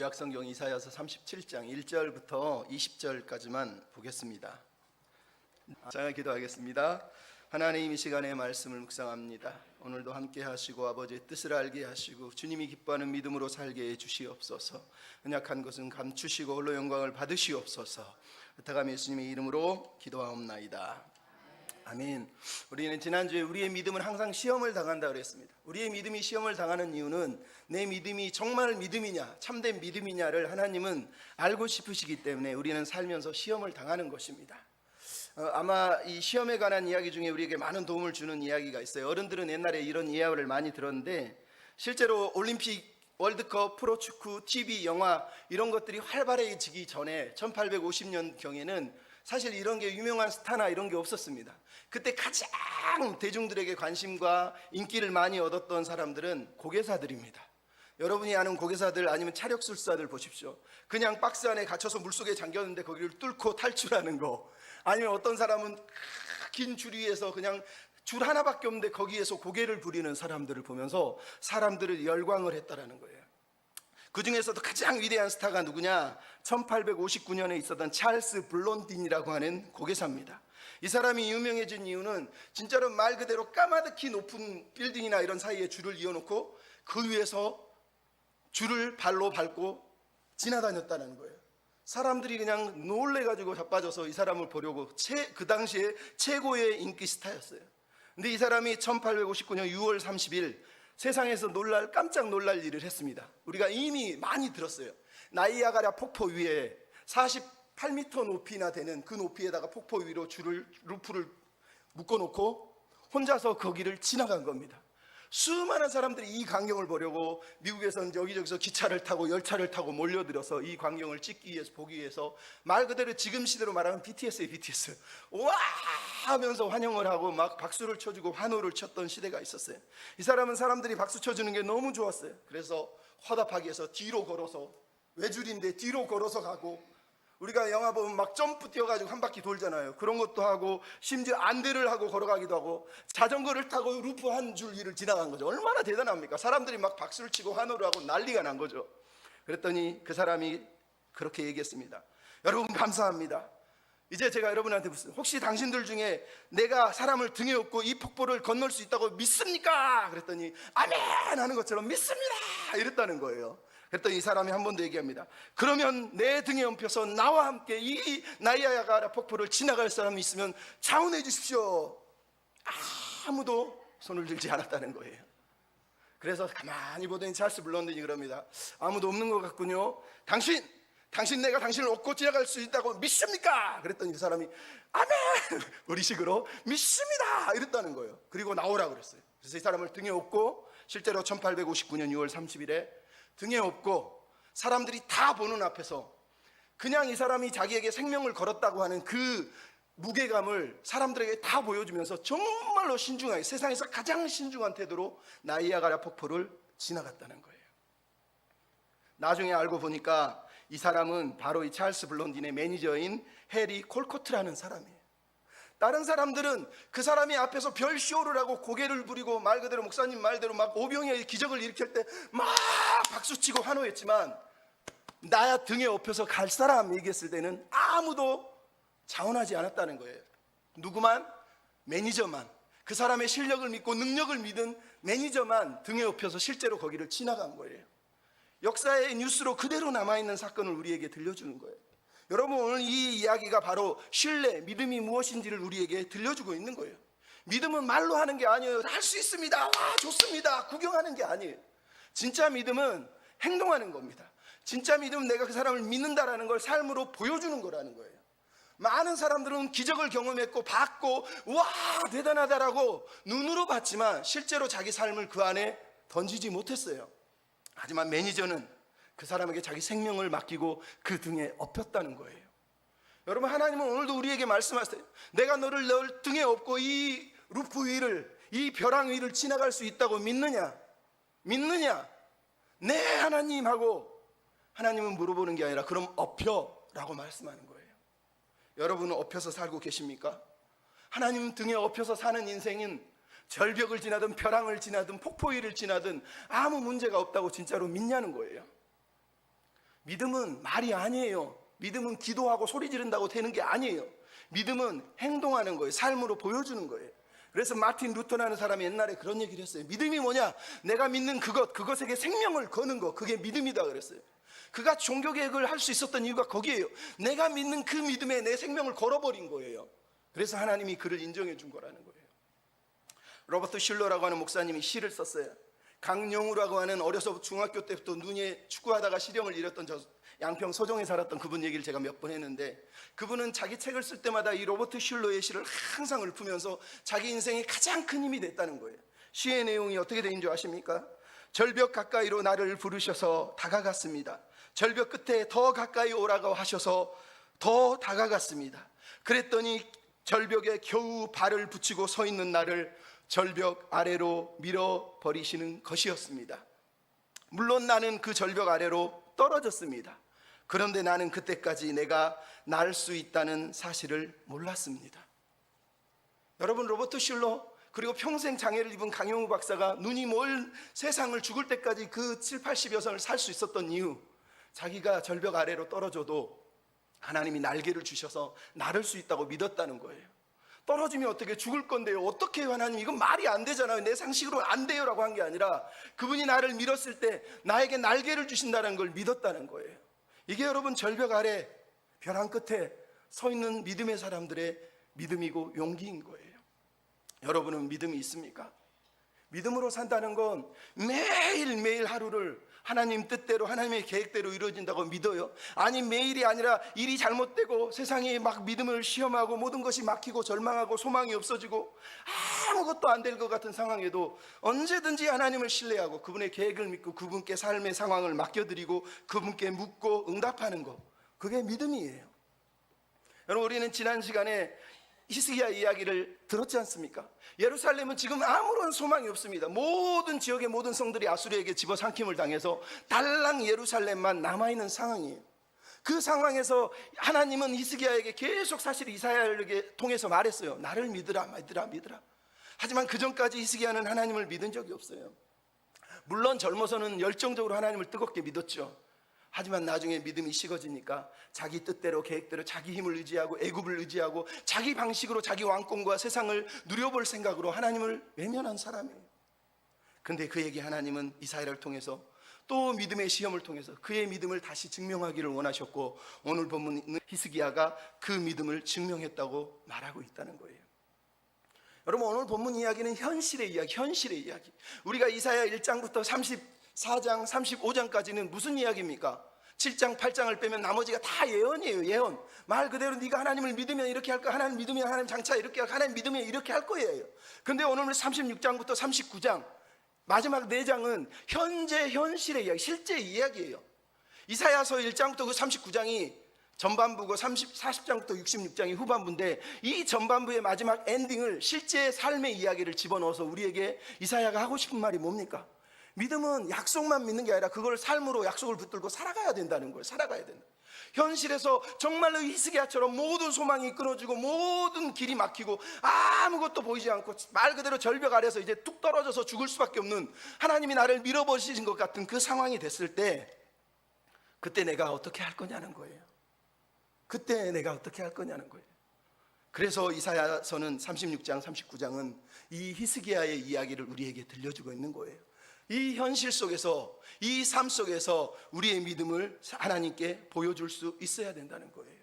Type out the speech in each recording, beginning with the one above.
구약성경 이사야서 37장 1절부터 20절까지만 보겠습니다. 자, 기도하겠습니다. 하나님, 이 시간에 말씀을 묵상합니다. 오늘도 함께 하시고 아버지의 뜻을 알게 하시고 주님이 기뻐하는 믿음으로 살게 해 주시옵소서. 연약한 것은 감추시고 홀로 영광을 받으시옵소서. 부탁하며 예수님의 이름으로 기도하옵나이다. 아멘. 우리는 지난주에 우리의 믿음은 항상 시험을 당한다 그랬습니다. 우리의 믿음이 시험을 당하는 이유는 내 믿음이 정말 믿음이냐, 참된 믿음이냐를 하나님은 알고 싶으시기 때문에 우리는 살면서 시험을 당하는 것입니다. 아마 이 시험에 관한 이야기 중에 우리에게 많은 도움을 주는 이야기가 있어요. 어른들은 옛날에 이런 이야기를 많이 들었는데, 실제로 올림픽, 월드컵, 프로축구, TV, 영화 이런 것들이 활발해지기 전에 1850년경에는 사실 이런 게 유명한 스타나 이런 게 없었습니다. 그때 가장 대중들에게 관심과 인기를 많이 얻었던 사람들은 고개사들입니다. 여러분이 아는 고개사들 아니면 차력술사들 보십시오. 그냥 박스 안에 갇혀서 물속에 잠겼는데 거기를 뚫고 탈출하는 거, 아니면 어떤 사람은 긴 줄 위에서 그냥 줄 하나밖에 없는데 거기에서 고개를 부리는 사람들을 보면서 사람들을 열광을 했다라는 거예요. 그 중에서도 가장 위대한 스타가 누구냐? 1859년에 있었던 찰스 블론딘이라고 하는 고개사입니다. 이 사람이 유명해진 이유는 진짜로 말 그대로 까마득히 높은 빌딩이나 이런 사이에 줄을 이어놓고 그 위에서 줄을 발로 밟고 지나다녔다는 거예요. 사람들이 그냥 놀래가지고 자빠져서 이 사람을 보려고 그 당시에 최고의 인기 스타였어요. 근데 이 사람이 1859년 6월 30일 세상에서 깜짝 놀랄 일을 했습니다. 우리가 이미 많이 들었어요. 나이아가라 폭포 위에 48m 높이나 되는 그 높이에다가 폭포 위로 루프를 묶어놓고 혼자서 거기를 지나간 겁니다. 수많은 사람들이 이 광경을 보려고 미국에서는 여기저기서 기차를 타고 열차를 타고 몰려들어서 이 광경을 찍기 위해서, 보기 위해서 말 그대로 지금 시대로 말하면 BTS예요, BTS. 와 하면서 환영을 하고 막 박수를 쳐주고 환호를 쳤던 시대가 있었어요. 이 사람은 사람들이 박수 쳐주는 게 너무 좋았어요. 그래서 화답하기 위해서 뒤로 걸어서, 외줄인데 뒤로 걸어서 가고, 우리가 영화 보면 막 점프 뛰어가지고 한 바퀴 돌잖아요. 그런 것도 하고, 심지어 안대를 하고 걸어가기도 하고, 자전거를 타고 루프 한 줄 위를 지나간 거죠. 얼마나 대단합니까? 사람들이 막 박수를 치고 환호를 하고 난리가 난 거죠. 그랬더니 그 사람이 그렇게 얘기했습니다. 여러분 감사합니다. 이제 제가 여러분한테 묻습니다. 혹시 당신들 중에 내가 사람을 등에 업고 이 폭포를 건널 수 있다고 믿습니까? 그랬더니 아멘 하는 것처럼 믿습니다 이랬다는 거예요. 그랬더니 이 사람이 한 번 더 얘기합니다. 그러면 내 등에 얹혀서 나와 함께 이 나이아가라 폭포를 지나갈 사람이 있으면 자원해 주십시오. 아무도 손을 들지 않았다는 거예요. 그래서 가만히 보더니 찰스 블론딘이 그럽니다. 아무도 없는 것 같군요. 당신 내가 당신을 업고 지나갈 수 있다고 믿습니까? 그랬더니 그 사람이 아멘 우리식으로 믿습니다 이랬다는 거예요. 그리고 나오라고 그랬어요. 그래서 이 사람을 등에 업고, 실제로 1859년 6월 30일에 등에 업고 사람들이 다 보는 앞에서 그냥 이 사람이 자기에게 생명을 걸었다고 하는 그 무게감을 사람들에게 다 보여주면서 정말로 신중하게, 세상에서 가장 신중한 태도로 나이아가라 폭포를 지나갔다는 거예요. 나중에 알고 보니까 이 사람은 바로 이 찰스 블론딘의 매니저인 해리 콜코트라는 사람이에요. 다른 사람들은 그 사람이 앞에서 별 쇼를 하고 고개를 부리고 말 그대로 목사님 말대로 막 오병이의 기적을 일으킬 때 막 박수치고 환호했지만, 나야 등에 업혀서 갈 사람 얘기했을 때는 아무도 자원하지 않았다는 거예요. 누구만? 매니저만, 그 사람의 실력을 믿고 능력을 믿은 매니저만 등에 업혀서 실제로 거기를 지나간 거예요. 역사의 뉴스로 그대로 남아있는 사건을 우리에게 들려주는 거예요. 여러분, 오늘 이 이야기가 바로 신뢰, 믿음이 무엇인지를 우리에게 들려주고 있는 거예요. 믿음은 말로 하는 게 아니에요. 할 수 있습니다, 와 좋습니다, 구경하는 게 아니에요. 진짜 믿음은 행동하는 겁니다. 진짜 믿음은 내가 그 사람을 믿는다라는 걸 삶으로 보여주는 거라는 거예요. 많은 사람들은 기적을 경험했고 봤고 와 대단하다라고 눈으로 봤지만 실제로 자기 삶을 그 안에 던지지 못했어요. 하지만 매니저는 그 사람에게 자기 생명을 맡기고 그 등에 업혔다는 거예요. 여러분, 하나님은 오늘도 우리에게 말씀하세요. 내가 너를 등에 업고 이 루프 위를, 이 벼랑 위를 지나갈 수 있다고 믿느냐? 네 하나님 하고 하나님은 물어보는 게 아니라 그럼 업혀라고 말씀하는 거예요. 여러분은 업혀서 살고 계십니까? 하나님 등에 업혀서 사는 인생은 절벽을 지나든 벼랑을 지나든 폭포 위를 지나든 아무 문제가 없다고 진짜로 믿냐는 거예요. 믿음은 말이 아니에요. 믿음은 기도하고 소리 지른다고 되는 게 아니에요. 믿음은 행동하는 거예요. 삶으로 보여주는 거예요. 그래서 마틴 루터라는 사람이 옛날에 그런 얘기를 했어요. 믿음이 뭐냐? 내가 믿는 그것에게 생명을 거는 거, 그게 믿음이다 그랬어요. 그가 종교개혁을 할 수 있었던 이유가 거기에요. 내가 믿는 그 믿음에 내 생명을 걸어버린 거예요. 그래서 하나님이 그를 인정해 준 거라는 거예요. 로버트 슐러라고 하는 목사님이 시를 썼어요. 강영우라고 하는 어려서 중학교 때부터 눈에 축구하다가 시력을 잃었던 양평 서정에 살았던 그분 얘기를 제가 몇 번 했는데, 그분은 자기 책을 쓸 때마다 이 로버트 슐러의 시를 항상 읊으면서 자기 인생의 가장 큰 힘이 됐다는 거예요. 시의 내용이 어떻게 되는 줄 아십니까? 절벽 가까이로 나를 부르셔서 다가갔습니다. 절벽 끝에 더 가까이 오라고 하셔서 더 다가갔습니다. 그랬더니 절벽에 겨우 발을 붙이고 서 있는 나를 절벽 아래로 밀어버리시는 것이었습니다. 물론 나는 그 절벽 아래로 떨어졌습니다. 그런데 나는 그때까지 내가 날 수 있다는 사실을 몰랐습니다. 여러분, 로버트 슐러 그리고 평생 장애를 입은 강영우 박사가 눈이 멀 세상을 죽을 때까지 그 7, 80여선을 살 수 있었던 이유, 자기가 절벽 아래로 떨어져도 하나님이 날개를 주셔서 나를 수 있다고 믿었다는 거예요. 떨어지면 어떻게 죽을 건데요? 어떻게 해요 하나님? 이건 말이 안 되잖아요. 내 상식으로 안 돼요 라고 한 게 아니라 그분이 나를 밀었을 때 나에게 날개를 주신다는 걸 믿었다는 거예요. 이게 여러분 절벽 아래 벼랑 끝에 서 있는 믿음의 사람들의 믿음이고 용기인 거예요. 여러분은 믿음이 있습니까? 믿음으로 산다는 건 매일매일 하루를 하나님 뜻대로 하나님의 계획대로 이루어진다고 믿어요? 아니, 매일이 아니라 일이 잘못되고 세상이 막 믿음을 시험하고 모든 것이 막히고 절망하고 소망이 없어지고 아무것도 안 될 것 같은 상황에도 언제든지 하나님을 신뢰하고 그분의 계획을 믿고 그분께 삶의 상황을 맡겨드리고 그분께 묻고 응답하는 것, 그게 믿음이에요. 여러분, 우리는 지난 시간에 히스기야 이야기를 들었지 않습니까? 예루살렘은 지금 아무런 소망이 없습니다. 모든 지역의 모든 성들이 아수르에게 집어삼킴을 당해서 달랑 예루살렘만 남아있는 상황이에요. 그 상황에서 하나님은 히스기야에게 계속 사실 이사야에게 통해서 말했어요. 나를 믿으라, 믿으라. 하지만 그 전까지 히스기야는 하나님을 믿은 적이 없어요. 물론 젊어서는 열정적으로 하나님을 뜨겁게 믿었죠. 하지만 나중에 믿음이 식어지니까 자기 뜻대로 계획대로 자기 힘을 의지하고 애굽을 의지하고 자기 방식으로 자기 왕권과 세상을 누려볼 생각으로 하나님을 외면한 사람이에요. 근데 그에게 하나님은 이사야를 통해서 또 믿음의 시험을 통해서 그의 믿음을 다시 증명하기를 원하셨고, 오늘 본문 히스기야가 그 믿음을 증명했다고 말하고 있다는 거예요. 여러분, 오늘 본문 이야기는 현실의 이야기. 우리가 이사야 1장부터 34장, 35장까지는 무슨 이야기입니까? 7장, 8장을 빼면 나머지가 다 예언이에요. 예언. 말 그대로 네가 하나님을 믿으면 이렇게 할 거야. 하나님 믿으면 하나님 장차 이렇게 하고, 하나님 믿으면 이렇게 할 거예요. 근데 오늘 36장부터 39장 마지막 4장은 현실의 이야기, 실제 이야기예요. 이사야서 1장부터 그 39장이 전반부고 40장부터 66장이 후반부인데, 이 전반부의 마지막 엔딩을 실제 삶의 이야기를 집어넣어서 우리에게 이사야가 하고 싶은 말이 뭡니까? 믿음은 약속만 믿는 게 아니라 그걸 삶으로 약속을 붙들고 살아가야 된다는 거예요. 살아가야 된다. 현실에서 정말로 히스기야처럼 모든 소망이 끊어지고 모든 길이 막히고 아무것도 보이지 않고 말 그대로 절벽 아래서 이제 뚝 떨어져서 죽을 수밖에 없는, 하나님이 나를 밀어버리신 것 같은 그 상황이 됐을 때, 그때 내가 어떻게 할 거냐는 거예요. 그래서 이사야서는 36장, 39장은 이 히스기야의 이야기를 우리에게 들려주고 있는 거예요. 이 현실 속에서, 이 삶 속에서 우리의 믿음을 하나님께 보여줄 수 있어야 된다는 거예요.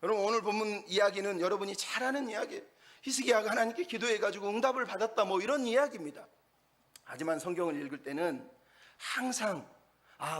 여러분, 오늘 본문 이야기는 여러분이 잘 아는 이야기예요. 히스기야가 하나님께 기도해가지고 응답을 받았다, 뭐 이런 이야기입니다. 하지만 성경을 읽을 때는 항상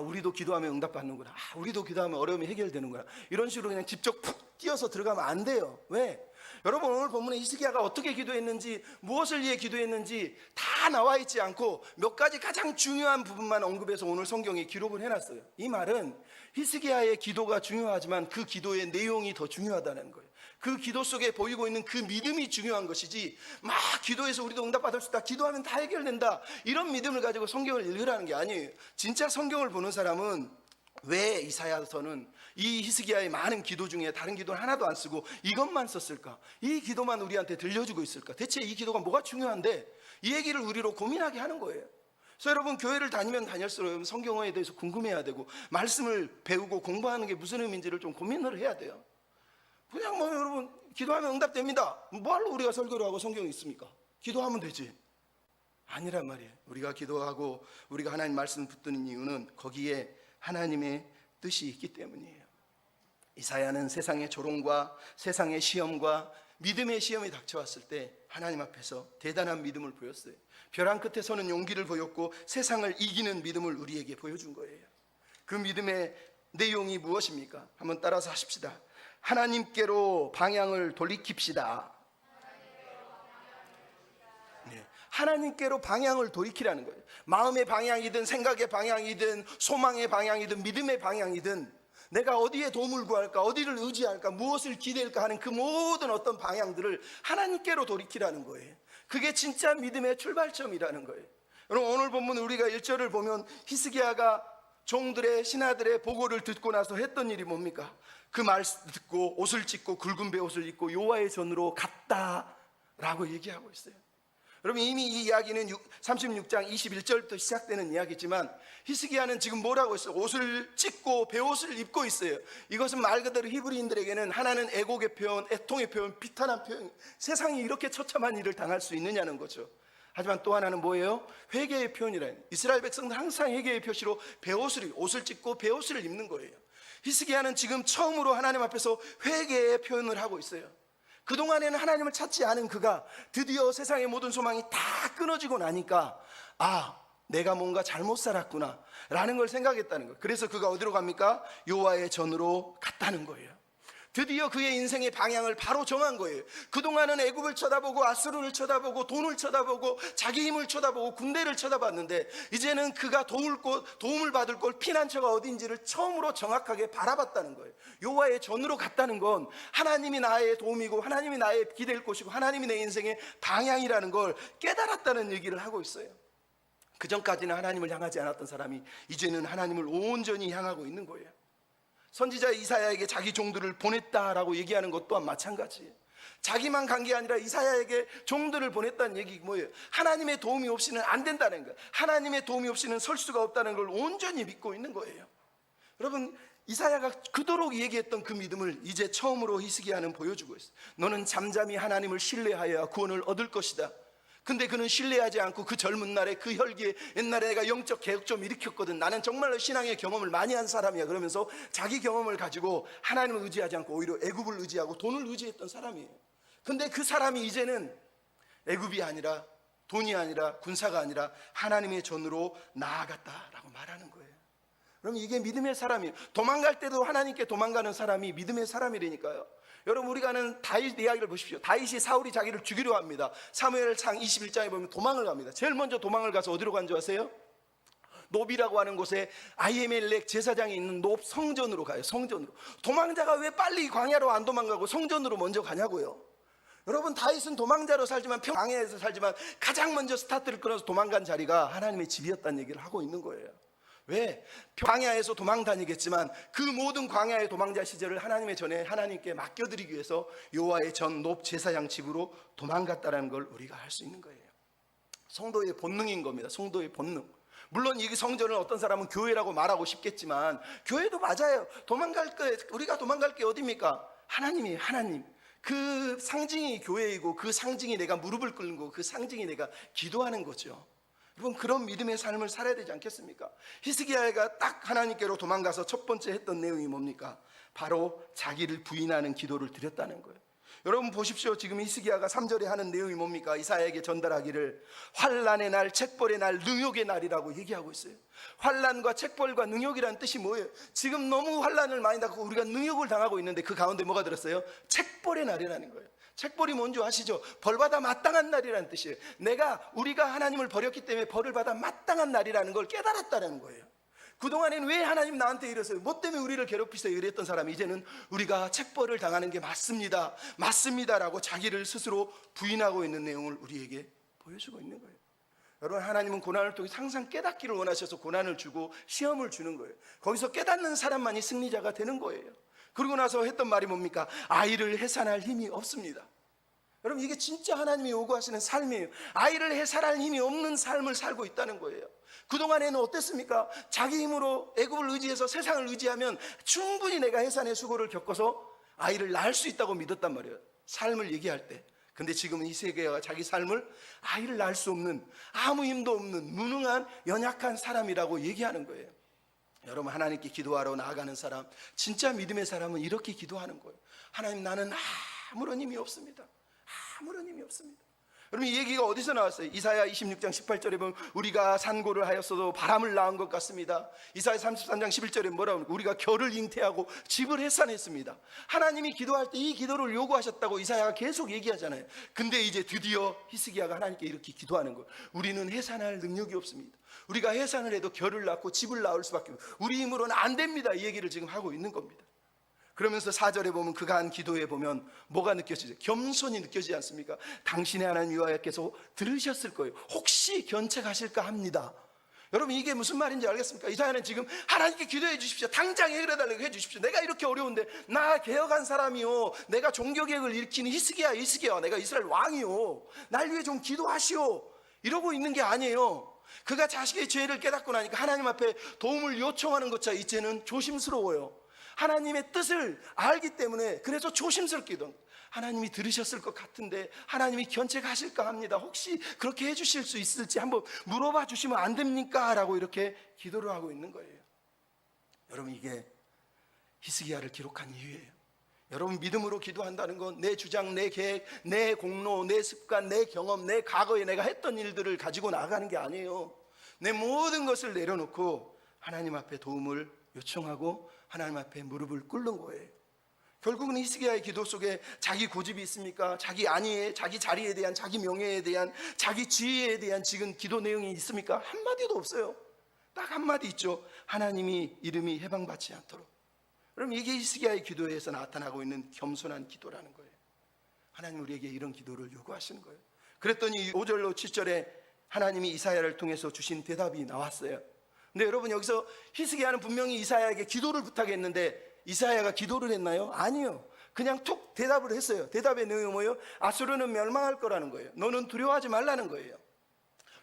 우리도 기도하면 응답받는구나, 우리도 기도하면 어려움이 해결되는구나, 이런 식으로 그냥 직접 푹 뛰어서 들어가면 안 돼요. 왜? 여러분, 오늘 본문에 히스기야가 어떻게 기도했는지, 무엇을 위해 기도했는지 다 나와 있지 않고 몇 가지 가장 중요한 부분만 언급해서 오늘 성경에 기록을 해놨어요. 이 말은 히스기야의 기도가 중요하지만 그 기도의 내용이 더 중요하다는 거예요. 그 기도 속에 보이고 있는 그 믿음이 중요한 것이지, 막 기도해서 우리도 응답받을 수 있다, 기도하면 다 해결된다, 이런 믿음을 가지고 성경을 읽으라는 게 아니에요. 진짜 성경을 보는 사람은 왜 이사야서는 이 히스기야의 많은 기도 중에 다른 기도는 하나도 안 쓰고 이것만 썼을까? 이 기도만 우리한테 들려주고 있을까? 대체 이 기도가 뭐가 중요한데? 이 얘기를 우리로 고민하게 하는 거예요. 그래서 여러분 교회를 다니면 다닐수록 성경어에 대해서 궁금해야 되고 말씀을 배우고 공부하는 게 무슨 의미인지를 좀 고민을 해야 돼요. 그냥 뭐 여러분 기도하면 응답됩니다. 뭐하러 우리가 설교를 하고 성경이 있습니까? 기도하면 되지. 아니란 말이에요. 우리가 기도하고 우리가 하나님 말씀 붙드는 이유는 거기에 하나님의 뜻이 있기 때문이에요. 이사야는 세상의 조롱과 세상의 시험과 믿음의 시험이 닥쳐왔을 때 하나님 앞에서 대단한 믿음을 보였어요. 벼랑 끝에서는 용기를 보였고 세상을 이기는 믿음을 우리에게 보여준 거예요. 그 믿음의 내용이 무엇입니까? 한번 따라서 하십시다. 하나님께로 방향을 돌이킵시다. 네, 하나님께로 방향을 돌이키라는 거예요. 마음의 방향이든 생각의 방향이든 소망의 방향이든 믿음의 방향이든 내가 어디에 도움을 구할까, 어디를 의지할까, 무엇을 기대할까 하는 그 모든 어떤 방향들을 하나님께로 돌이키라는 거예요. 그게 진짜 믿음의 출발점이라는 거예요. 여러분 오늘 본문 우리가 1절을 보면 히스기야가 종들의 신하들의 보고를 듣고 나서 했던 일이 뭡니까? 그 말 듣고 옷을 찢고 굵은 베옷을 입고 여호와의 전으로 갔다라고 얘기하고 있어요. 여러분 이미 이 이야기는 36장 21절부터 시작되는 이야기지만 히스기야는 지금 뭐라고 했어요? 옷을 찢고 베옷을 입고 있어요. 이것은 말 그대로 히브리인들에게는 하나는 애곡의 표현, 애통의 표현, 비탄한 표현, 세상이 이렇게 처참한 일을 당할 수 있느냐는 거죠. 하지만 또 하나는 뭐예요? 회개의 표현이라는, 이스라엘 백성들 항상 회개의 표시로 옷을 찢고 베옷을 입는 거예요. 히스기야는 지금 처음으로 하나님 앞에서 회개의 표현을 하고 있어요. 그동안에는 하나님을 찾지 않은 그가 드디어 세상의 모든 소망이 다 끊어지고 나니까 내가 뭔가 잘못 살았구나 라는 걸 생각했다는 거예요. 그래서 그가 어디로 갑니까? 여호와의 전으로 갔다는 거예요. 드디어 그의 인생의 방향을 바로 정한 거예요. 그동안은 애굽을 쳐다보고 아수르를 쳐다보고 돈을 쳐다보고 자기 힘을 쳐다보고 군대를 쳐다봤는데 이제는 그가 도움을 받을 곳, 피난처가 어딘지를 처음으로 정확하게 바라봤다는 거예요. 여호와의 전으로 갔다는 건 하나님이 나의 도움이고 하나님이 나의 기댈 곳이고 하나님이 내 인생의 방향이라는 걸 깨달았다는 얘기를 하고 있어요. 그전까지는 하나님을 향하지 않았던 사람이 이제는 하나님을 온전히 향하고 있는 거예요. 선지자 이사야에게 자기 종들을 보냈다라고 얘기하는 것 또한 마찬가지예요. 자기만 간 게 아니라 이사야에게 종들을 보냈다는 얘기 뭐예요? 하나님의 도움이 없이는 안 된다는 거예요. 하나님의 도움이 없이는 설 수가 없다는 걸 온전히 믿고 있는 거예요. 여러분 이사야가 그토록 얘기했던 그 믿음을 이제 처음으로 히스기야는 보여주고 있어요. 너는 잠잠히 하나님을 신뢰하여야 구원을 얻을 것이다. 근데 그는 신뢰하지 않고 그 젊은 날에 그 혈기에 옛날에 내가 영적 개혁 좀 일으켰거든, 나는 정말로 신앙의 경험을 많이 한 사람이야 그러면서 자기 경험을 가지고 하나님을 의지하지 않고 오히려 애굽을 의지하고 돈을 의지했던 사람이에요. 근데 그 사람이 이제는 애굽이 아니라 돈이 아니라 군사가 아니라 하나님의 전으로 나아갔다라고 말하는 거예요. 그럼 이게 믿음의 사람이에요. 도망갈 때도 하나님께 도망가는 사람이 믿음의 사람이라니까요. 여러분 우리가 아는 다윗 이야기를 보십시오. 다윗이 사울이 자기를 죽이려 합니다. 사무엘상 21장에 보면 도망을 갑니다. 제일 먼저 도망을 가서 어디로 간 줄 아세요? 노비라고 하는 곳에 아히멜렉 제사장이 있는 높 성전으로 가요. 성전으로. 도망자가 왜 빨리 광야로 안 도망가고 성전으로 먼저 가냐고요. 여러분 다윗은 도망자로 살지만 광야에서 살지만 가장 먼저 스타트를 끊어서 도망간 자리가 하나님의 집이었다는 얘기를 하고 있는 거예요. 왜? 광야에서 도망 다니겠지만 그 모든 광야의 도망자 시절을 하나님의 전에 하나님께 맡겨드리기 위해서 여호와의 전 높 제사장 집으로 도망갔다는 걸 우리가 알 수 있는 거예요. 성도의 본능인 겁니다. 성도의 본능. 물론 이 성전을 어떤 사람은 교회라고 말하고 싶겠지만 교회도 맞아요. 우리가 도망갈 게 어디입니까? 하나님이에요. 하나님. 그 상징이 교회이고 그 상징이 내가 무릎을 꿇고 그 상징이 내가 기도하는 거죠. 여러분 그런 믿음의 삶을 살아야 되지 않겠습니까? 히스기야가 딱 하나님께로 도망가서 첫 번째 했던 내용이 뭡니까? 바로 자기를 부인하는 기도를 드렸다는 거예요. 여러분 보십시오. 지금 히스기야가 3절에 하는 내용이 뭡니까? 이사야에게 전달하기를 환난의 날, 책벌의 날, 능욕의 날이라고 얘기하고 있어요. 환난과 책벌과 능욕이라는 뜻이 뭐예요? 지금 너무 환난을 많이 당하고 우리가 능욕을 당하고 있는데 그 가운데 뭐가 들었어요? 책벌의 날이라는 거예요. 책벌이 뭔지 아시죠? 벌받아 마땅한 날이라는 뜻이에요. 우리가 하나님을 버렸기 때문에 벌을 받아 마땅한 날이라는 걸 깨달았다는 거예요. 그동안에는 왜 하나님 나한테 이러세요? 뭐 때문에 우리를 괴롭히세요? 이랬던 사람이 이제는 우리가 책벌을 당하는 게 맞습니다라고 자기를 스스로 부인하고 있는 내용을 우리에게 보여주고 있는 거예요. 여러분 하나님은 고난을 통해 항상 깨닫기를 원하셔서 고난을 주고 시험을 주는 거예요. 거기서 깨닫는 사람만이 승리자가 되는 거예요. 그러고 나서 했던 말이 뭡니까? 아이를 해산할 힘이 없습니다. 여러분 이게 진짜 하나님이 요구하시는 삶이에요. 아이를 해산할 힘이 없는 삶을 살고 있다는 거예요. 그동안에는 어땠습니까? 자기 힘으로 애굽을 의지해서 세상을 의지하면 충분히 내가 해산의 수고를 겪어서 아이를 낳을 수 있다고 믿었단 말이에요. 삶을 얘기할 때. 근데 지금은 이 세계가 자기 삶을 아이를 낳을 수 없는, 아무 힘도 없는 무능한 연약한 사람이라고 얘기하는 거예요. 여러분, 하나님께 기도하러 나아가는 사람, 진짜 믿음의 사람은 이렇게 기도하는 거예요. 하나님, 나는 아무런 힘이 없습니다. 아무런 힘이 없습니다. 여러분, 이 얘기가 어디서 나왔어요? 이사야 26장 18절에 보면 우리가 산고를 하였어도 바람을 낳은 것 같습니다. 이사야 33장 11절에 뭐라고 합니까? 우리가 겨를 잉태하고 집을 해산했습니다. 하나님이 기도할 때 이 기도를 요구하셨다고 이사야가 계속 얘기하잖아요. 근데 이제 드디어 히스기야가 하나님께 이렇게 기도하는 거예요. 우리는 해산할 능력이 없습니다. 우리가 해산을 해도 겨를 낳고 집을 낳을 수밖에 없어요. 우리 힘으로는 안 됩니다. 이 얘기를 지금 하고 있는 겁니다. 그러면서 4절에 보면 그가 한 기도에 보면 뭐가 느껴지죠? 겸손이 느껴지지 않습니까? 당신의 하나님 여호와께서 들으셨을 거예요. 혹시 견책하실까 합니다. 여러분, 이게 무슨 말인지 알겠습니까? 이사야는 지금 하나님께 기도해 주십시오. 당장 해결해달라고 해 주십시오. 내가 이렇게 어려운데, 나 개혁한 사람이요, 내가 종교개혁을 일으키는 히스기야, 내가 이스라엘 왕이요, 날 위해 좀 기도하시오, 이러고 있는 게 아니에요. 그가 자식의 죄를 깨닫고 나니까 하나님 앞에 도움을 요청하는 것자 이제는 조심스러워요. 하나님의 뜻을 알기 때문에 그래서 조심스럽게 기도합니다. 하나님이 들으셨을 것 같은데 하나님이 견책하실까 합니다. 혹시 그렇게 해주실 수 있을지 한번 물어봐 주시면 안 됩니까? 라고 이렇게 기도를 하고 있는 거예요. 여러분, 이게 히스기야를 기록한 이유예요. 여러분, 믿음으로 기도한다는 건 내 주장, 내 계획, 내 공로, 내 습관, 내 경험, 내 과거에 내가 했던 일들을 가지고 나가는 게 아니에요. 내 모든 것을 내려놓고 하나님 앞에 도움을 요청하고 하나님 앞에 무릎을 꿇는 거예요. 결국은 히스기야의 기도 속에 자기 고집이 있습니까? 자기 안위에, 자기 자리에 대한, 자기 명예에 대한, 자기 지위에 대한 지금 기도 내용이 있습니까? 한마디도 없어요. 딱 한마디 있죠. 하나님이 이름이 해방받지 않도록. 그럼 이게 히스기야의 기도에서 나타나고 있는 겸손한 기도라는 거예요. 하나님 우리에게 이런 기도를 요구하시는 거예요. 그랬더니 5절로 7절에 하나님이 이사야를 통해서 주신 대답이 나왔어요. 근데 여러분, 여기서 히스기야는 분명히 이사야에게 기도를 부탁했는데 이사야가 기도를 했나요? 아니요. 그냥 툭 대답을 했어요. 대답의 내용이 뭐예요? 아수르는 멸망할 거라는 거예요. 너는 두려워하지 말라는 거예요.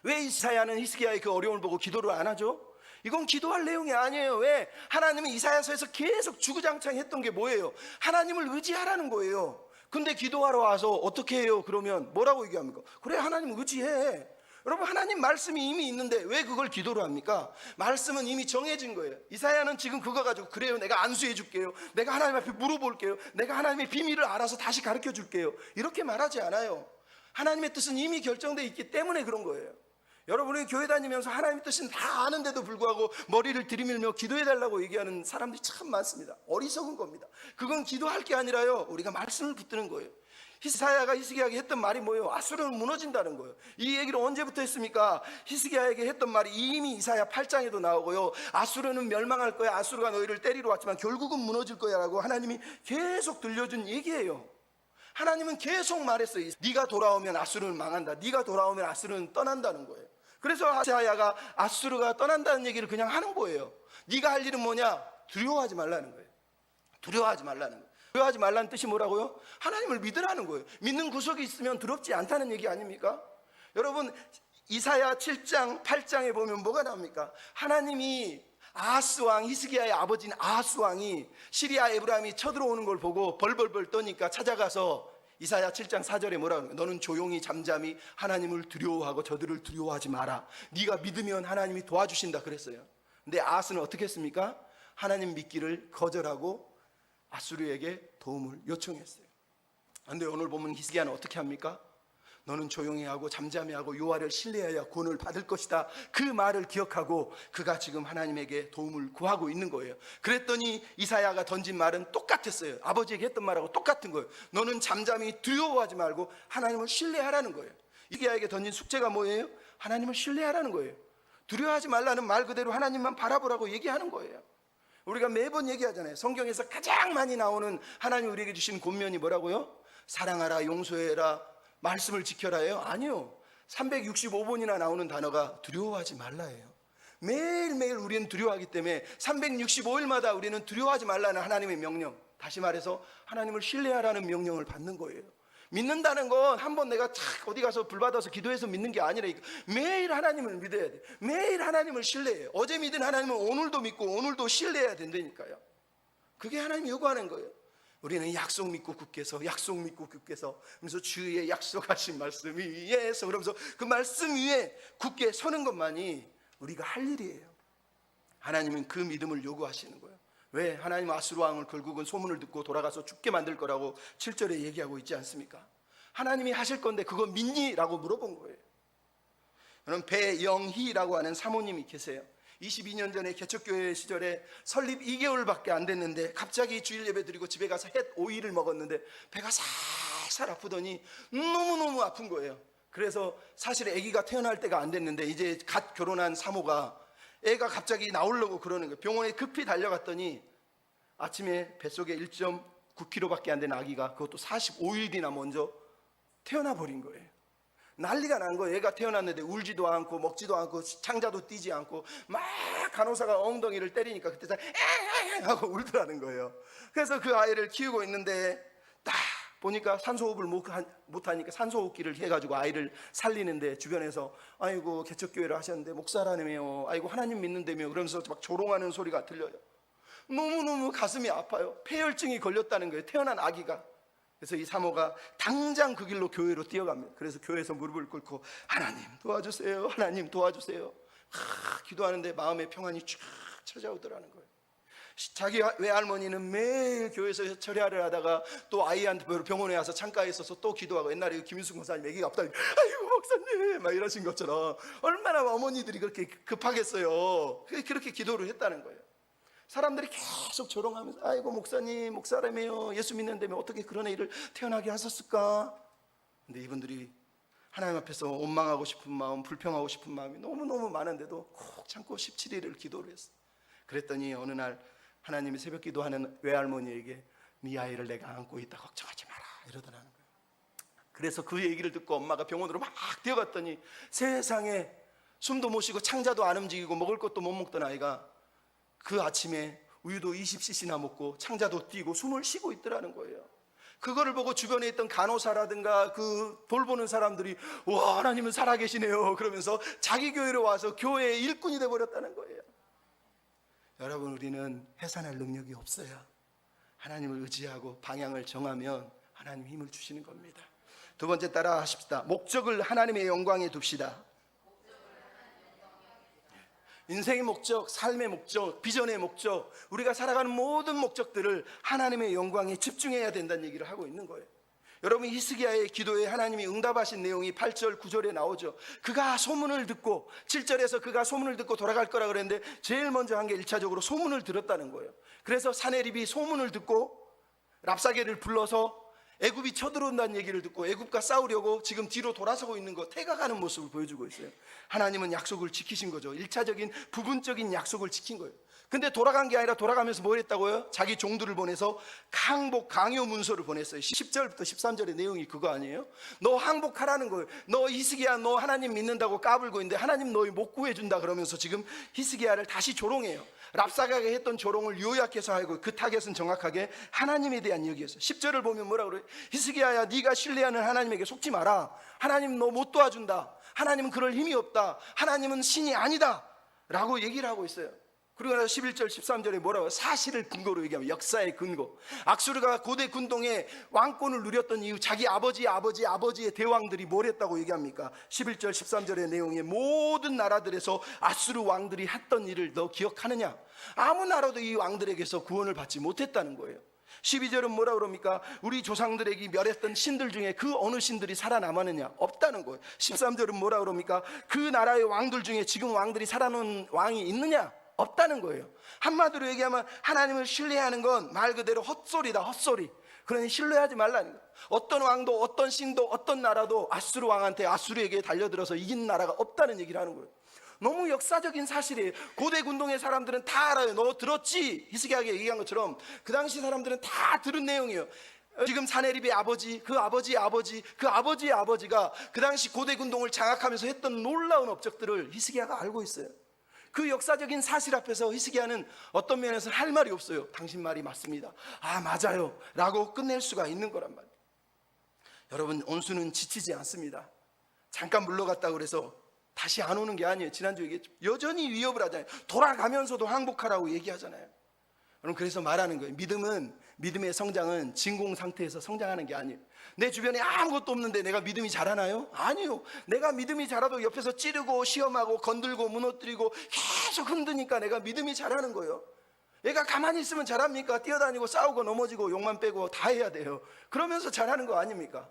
왜 이사야는 히스기야의 그 어려움을 보고 기도를 안 하죠? 이건 기도할 내용이 아니에요. 왜? 하나님은 이사야서에서 계속 주구장창 했던 게 뭐예요? 하나님을 의지하라는 거예요. 근데 기도하러 와서 어떻게 해요? 그러면 뭐라고 얘기합니까? 그래, 하나님 의지해. 여러분, 하나님 말씀이 이미 있는데 왜 그걸 기도로 합니까? 말씀은 이미 정해진 거예요. 이사야는 지금 그거 가지고 그래요, 내가 안수해 줄게요, 내가 하나님 앞에 물어볼게요, 내가 하나님의 비밀을 알아서 다시 가르쳐 줄게요, 이렇게 말하지 않아요. 하나님의 뜻은 이미 결정되어 있기 때문에 그런 거예요. 여러분이 교회 다니면서 하나님의 뜻은 다 아는데도 불구하고 머리를 들이밀며 기도해달라고 얘기하는 사람들이 참 많습니다. 어리석은 겁니다. 그건 기도할 게 아니라요, 우리가 말씀을 붙드는 거예요. 이사야가 히스기야에게 했던 말이 뭐예요? 아수르는 무너진다는 거예요. 이 얘기를 언제부터 했습니까? 히스기야에게 했던 말이 이미 이사야 8장에도 나오고요, 아수르는 멸망할 거야, 아수르가 너희를 때리러 왔지만 결국은 무너질 거야 라고 하나님이 계속 들려준 얘기예요. 하나님은 계속 말했어요. 네가 돌아오면 아수르는 망한다, 네가 돌아오면 아수르는 떠난다는 거예요. 그래서 이사야가 아수르가 떠난다는 얘기를 그냥 하는 거예요. 네가 할 일은 뭐냐? 두려워하지 말라는 거예요. 두려워하지 말라는 거예요. 두려워하지 말라는 뜻이 뭐라고요? 하나님을 믿으라는 거예요. 믿는 구석이 있으면 두렵지 않다는 얘기 아닙니까? 여러분, 이사야 7장 8장에 보면 뭐가 나옵니까? 하나님이 아하스 왕, 히스기야의 아버지인 아하스 왕이 시리아 에브라임이 쳐들어오는 걸 보고 벌벌벌 떠니까 찾아가서 이사야 7장 4절에 뭐라고 하는 거예요? 너는 조용히 잠잠히 하나님을 두려워하고 저들을 두려워하지 마라. 네가 믿으면 하나님이 도와주신다 그랬어요. 근데 아하스는 어떻게 했습니까? 하나님 믿기를 거절하고 아수르에게 도움을 요청했어요. 그런데 오늘 보면 히스기야는 어떻게 합니까? 너는 조용히 하고 잠잠히 하고 여호와를 신뢰해야 구원을 받을 것이다, 그 말을 기억하고 그가 지금 하나님에게 도움을 구하고 있는 거예요. 그랬더니 이사야가 던진 말은 똑같았어요. 아버지에게 했던 말하고 똑같은 거예요. 너는 잠잠히 두려워하지 말고 하나님을 신뢰하라는 거예요. 히스기야에게 던진 숙제가 뭐예요? 하나님을 신뢰하라는 거예요. 두려워하지 말라는 말 그대로 하나님만 바라보라고 얘기하는 거예요. 우리가 매번 얘기하잖아요. 성경에서 가장 많이 나오는 하나님 우리에게 주신 권면이 뭐라고요? 사랑하라, 용서해라, 말씀을 지켜라예요? 아니요. 365번이나 나오는 단어가 두려워하지 말라예요. 매일매일 우리는 두려워하기 때문에 365일마다 우리는 두려워하지 말라는 하나님의 명령, 다시 말해서 하나님을 신뢰하라는 명령을 받는 거예요. 믿는다는 건 한번 내가 착 어디 가서 불 받아서 기도해서 믿는 게 아니라니까. 매일 하나님을 믿어야 돼. 매일 하나님을 신뢰해. 어제 믿은 하나님은 오늘도 믿고 오늘도 신뢰해야 된다니까요. 그게 하나님이 요구하는 거예요. 우리는 약속 믿고 굳게 서, 약속 믿고 굳게 서, 그러면서 주의 약속하신 말씀 위에서, 그러면서 그 말씀 위에 굳게 서는 것만이 우리가 할 일이에요. 하나님은 그 믿음을 요구하시는 거예요. 왜? 하나님 아수르 왕을 결국은 소문을 듣고 돌아가서 죽게 만들 거라고 7절에 얘기하고 있지 않습니까? 하나님이 하실 건데 그거 믿니? 라고 물어본 거예요. 여러분, 배영희라고 하는 사모님이 계세요. 22년 전에 개척교회 시절에 설립 2개월밖에 안 됐는데 갑자기 주일 예배 드리고 집에 가서 햇 오이를 먹었는데 배가 살살 아프더니 너무너무 아픈 거예요. 그래서 사실 아기가 태어날 때가 안 됐는데 이제 갓 결혼한 사모가 애가 갑자기 나오려고 그러는 거예요. 병원에 급히 달려갔더니 아침에 뱃속에 1.9kg밖에 안 된 아기가 그것도 45일 뒤나 먼저 태어나 버린 거예요. 난리가 난 거예요. 애가 태어났는데 울지도 않고 먹지도 않고 창자도 뛰지 않고 막 간호사가 엉덩이를 때리니까 그때 에 하고 울더라는 거예요. 그래서 그 아이를 키우고 있는데 딱 보니까 산소호흡을 못하니까 산소호흡기를 해가지고 아이를 살리는데 주변에서 아이고 개척교회를 하셨는데 목사라며요, 아이고 하나님 믿는다며, 그러면서 막 조롱하는 소리가 들려요. 너무너무 가슴이 아파요. 폐혈증이 걸렸다는 거예요, 태어난 아기가. 그래서 이 사모가 당장 그 길로 교회로 뛰어갑니다. 그래서 교회에서 무릎을 꿇고 하나님 도와주세요, 하나님 도와주세요. 기도하는데 마음의 평안이 쫙 찾아오더라는 거예요. 자기 외할머니는 매일 교회에서 철야를 하다가 또 아이한테 병원에 와서 창가에 있어서 또 기도하고, 옛날에 김윤숙 목사님 애기가 없다니 아이고 목사님 막 이러신 것처럼 얼마나 어머니들이 그렇게 급하겠어요. 그렇게 기도를 했다는 거예요. 사람들이 계속 조롱하면서 아이고 목사님 목사라며요, 예수 믿는다며 어떻게 그런 애를 태어나게 하셨을까. 근데 이분들이 하나님 앞에서 원망하고 싶은 마음, 불평하고 싶은 마음이 너무너무 많은데도 꼭 참고 17일을 기도를 했어요. 그랬더니 어느 날 하나님이 새벽 기도하는 외할머니에게 네 아이를 내가 안고 있다 걱정하지 마라 이러더라는 거예요. 그래서 그 얘기를 듣고 엄마가 병원으로 막 뛰어갔더니 세상에 숨도 못 쉬고 창자도 안 움직이고 먹을 것도 못 먹던 아이가 그 아침에 우유도 20cc나 먹고 창자도 뛰고 숨을 쉬고 있더라는 거예요. 그거를 보고 주변에 있던 간호사라든가 그 돌보는 사람들이 와 하나님은 살아계시네요 그러면서 자기 교회로 와서 교회의 일꾼이 돼버렸다는 거예요. 여러분, 우리는 해산할 능력이 없어요. 하나님을 의지하고 방향을 정하면 하나님 힘을 주시는 겁니다. 두 번째 따라 하십시다. 목적을 하나님의 영광에 둡시다. 인생의 목적, 삶의 목적, 비전의 목적, 우리가 살아가는 모든 목적들을 하나님의 영광에 집중해야 된다는 얘기를 하고 있는 거예요. 여러분, 히스기야의 기도에 하나님이 응답하신 내용이 8절 9절에 나오죠. 그가 소문을 듣고, 7절에서 그가 소문을 듣고 돌아갈 거라 그랬는데 제일 먼저 한 게 1차적으로 소문을 들었다는 거예요. 그래서 사내립이 소문을 듣고 랍사게를 불러서 애굽이 쳐들어온다는 얘기를 듣고 애굽과 싸우려고 지금 뒤로 돌아서고 있는 거, 태가가는 모습을 보여주고 있어요. 하나님은 약속을 지키신 거죠. 1차적인 부분적인 약속을 지킨 거예요. 근데 돌아간 게 아니라 돌아가면서 뭘 했다고요? 자기 종들을 보내서 항복 강요 문서를 보냈어요. 10절부터 13절의 내용이 그거 아니에요? 너 항복하라는 거예요. 너 히스기야 너 하나님 믿는다고 까불고 있는데 하나님 너희 못 구해준다 그러면서 지금 히스기야를 다시 조롱해요. 랍사가게 했던 조롱을 요약해서 하고 그 타겟은 정확하게 하나님에 대한 얘기였어요. 10절을 보면 뭐라 그래요? 히스기야야 네가 신뢰하는 하나님에게 속지 마라. 하나님 너 못 도와준다. 하나님은 그럴 힘이 없다. 하나님은 신이 아니다 라고 얘기를 하고 있어요. 그리고 나서 11절 13절에 뭐라고, 사실을 근거로 얘기하면 역사의 근거. 악수르가 고대 군동에 왕권을 누렸던 이유, 자기 아버지의 대왕들이 뭘 했다고 얘기합니까? 11절 13절의 내용에 모든 나라들에서 아수르 왕들이 했던 일을 너 기억하느냐? 아무 나라도 이 왕들에게서 구원을 받지 못했다는 거예요. 12절은 뭐라 그럽니까? 우리 조상들에게 멸했던 신들 중에 그 어느 신들이 살아남았느냐? 없다는 거예요. 13절은 뭐라 그럽니까? 그 나라의 왕들 중에 지금 왕들이 살아남은 왕이 있느냐? 없다는 거예요. 한마디로 얘기하면 하나님을 신뢰하는 건 말 그대로 헛소리다, 헛소리. 그러니 신뢰하지 말라는 거예요. 어떤 왕도 어떤 신도 어떤 나라도 아수르 왕한테, 아수르에게 달려들어서 이긴 나라가 없다는 얘기를 하는 거예요. 너무 역사적인 사실이에요. 고대 군동의 사람들은 다 알아요. 너 들었지? 히스기야에게 얘기한 것처럼 그 당시 사람들은 다 들은 내용이에요. 지금 사내립의 아버지, 그 아버지의 아버지, 그 아버지의 아버지가 그 당시 고대 군동을 장악하면서 했던 놀라운 업적들을 히스기야가 알고 있어요. 그 역사적인 사실 앞에서 히스기야는 어떤 면에서 할 말이 없어요. 당신 말이 맞습니다. 아 맞아요 라고 끝낼 수가 있는 거란 말이에요. 여러분, 온수는 지치지 않습니다. 잠깐 물러갔다 그래서 다시 안 오는 게 아니에요. 지난주에 얘기했죠. 여전히 위협을 하잖아요. 돌아가면서도 항복하라고 얘기하잖아요. 여러분, 그래서 말하는 거예요. 믿음의 성장은 진공 상태에서 성장하는 게 아니에요. 내 주변에 아무것도 없는데 내가 믿음이 자라나요? 아니요. 내가 믿음이 자라도 옆에서 찌르고 시험하고 건들고 무너뜨리고 계속 흔드니까 내가 믿음이 자라는 거예요. 얘가 가만히 있으면 자랍니까? 뛰어다니고 싸우고 넘어지고 욕만 빼고 다 해야 돼요. 그러면서 자라는 거 아닙니까?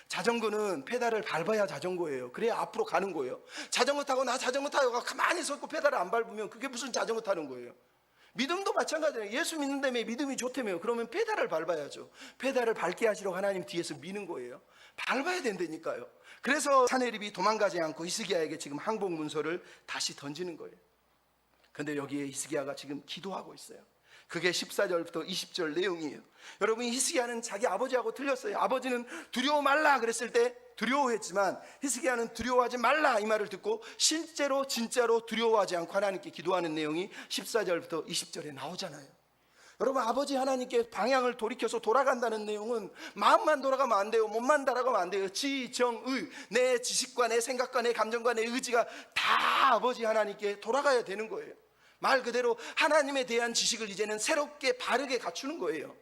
자전거는 페달을 밟아야 자전거예요. 그래야 앞으로 가는 거예요. 자전거 타고 나 자전거 타요가 가만히 서 있고 페달을 안 밟으면 그게 무슨 자전거 타는 거예요. 믿음도 마찬가지예요. 예수 믿는다며 믿음이 좋다며요. 그러면 페달을 밟아야죠. 페달을 밟게 하시려고 하나님 뒤에서 미는 거예요. 밟아야 된다니까요. 그래서 사내립이 도망가지 않고 히스기야에게 지금 항복 문서를 다시 던지는 거예요. 근데 여기에 히스기야가 지금 기도하고 있어요. 그게 14절부터 20절 내용이에요. 여러분, 히스기야는 자기 아버지하고 틀렸어요. 아버지는 두려워 말라 그랬을 때 두려워했지만 히스기야는 두려워하지 말라 이 말을 듣고 실제로 진짜로 두려워하지 않고 하나님께 기도하는 내용이 14절부터 20절에 나오잖아요. 여러분, 아버지 하나님께 방향을 돌이켜서 돌아간다는 내용은 마음만 돌아가면 안 돼요. 몸만 돌아가면 안 돼요. 지, 정, 의, 내 지식과 내 생각과 내 감정과 내 의지가 다 아버지 하나님께 돌아가야 되는 거예요. 말 그대로 하나님에 대한 지식을 이제는 새롭게 바르게 갖추는 거예요.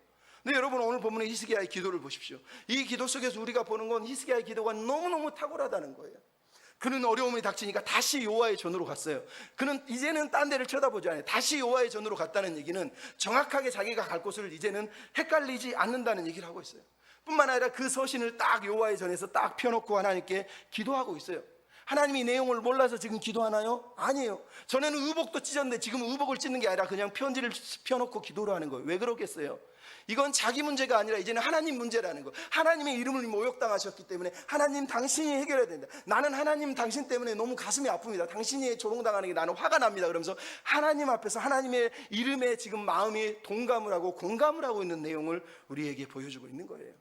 근데 여러분, 오늘 본문의 히스기야의 기도를 보십시오. 이 기도 속에서 우리가 보는 건 히스기야의 기도가 너무너무 탁월하다는 거예요. 그는 어려움이 닥치니까 다시 여호와의 전으로 갔어요. 그는 이제는 딴 데를 쳐다보지 않아요. 다시 여호와의 전으로 갔다는 얘기는 정확하게 자기가 갈 곳을 이제는 헷갈리지 않는다는 얘기를 하고 있어요. 뿐만 아니라 그 서신을 딱 여호와의 전에서 딱 펴놓고 하나님께 기도하고 있어요. 하나님이 내용을 몰라서 지금 기도하나요? 아니에요. 전에는 의복도 찢었는데 지금 의복을 찢는 게 아니라 그냥 편지를 펴놓고 기도를 하는 거예요. 왜 그러겠어요? 이건 자기 문제가 아니라 이제는 하나님 문제라는 거예요. 하나님의 이름을 모욕당하셨기 때문에 하나님 당신이 해결해야 된다. 나는 하나님 당신 때문에 너무 가슴이 아픕니다. 당신이 조롱당하는 게 나는 화가 납니다. 그러면서 하나님 앞에서 하나님의 이름에 지금 마음이 동감을 하고 공감을 하고 있는 내용을 우리에게 보여주고 있는 거예요.